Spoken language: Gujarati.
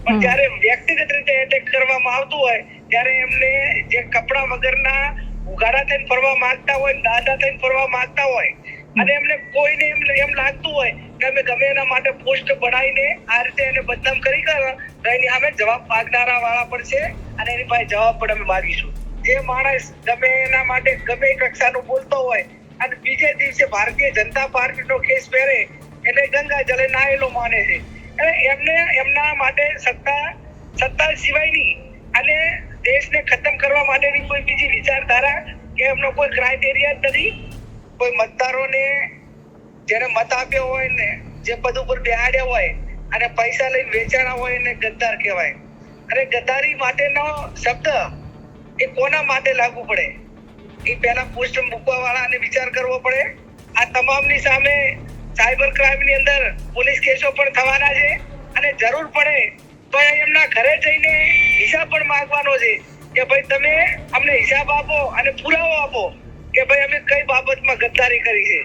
પણ જ્યારે વ્યક્તિગત રીતે એટેક કરવામાં આવતું હોય ત્યારે એમને જે કપડા વગરના ઉઘાડા થઈને ફરવા માંગતા હોય, દાદા થઈને ફરવા માંગતા હોય અને એમને કોઈને એમ લાગતું હોય કે અમે ગમે એના માટે પોસ્ટ બનાવીને આ રીતે એને બદનામ કરી કરે તો એની સામે જવાબ માંગનારા વાળા પણ છે અને એની પાસે જવાબ પણ અમે માગીશું. જે માણસ ગમે એના માટે ગમે કક્ષાનું બોલતો હોય અને બીજે દિવસે ભારતીય જનતા પાર્ટીનો કેસ પહેરે એટલે ગંગા જલે નાયેલો માને છે. એમને એમના માટે સત્તા સિવાયની અને દેશને ખતમ કરવા માટેની કોઈ બીજી વિચારધારા કે એમનો કોઈ ક્રાઇટેરિયા જ નથી. કોઈ મતદારોને જેને મત આપ્યો હોય ને જે પદ ઉપર બેહાડ્યા હોય અને પૈસા લઈને વેચાણા હોય એને ગદ્દાર કહેવાય. અને ગદ્દારી માટેનો શબ્દ એ કોના માટે લાગુ પડે એ પહેલા પોસ્ટ મૂકવા વાળાને વિચાર કરવો પડે. આ તમામની સામે સાયબર ક્રાઇમની અંદર પોલીસ કેસો પણ થવાના છે અને જરૂર પડે તો એમના ઘરે જઈને હિસાબ પણ માંગવાનો છે કે ભાઈ તમે અમને હિસાબ આપો અને પુરાવો આપો કે ભાઈ અમે કઈ બાબતમાં ગદ્દારી કરી છે.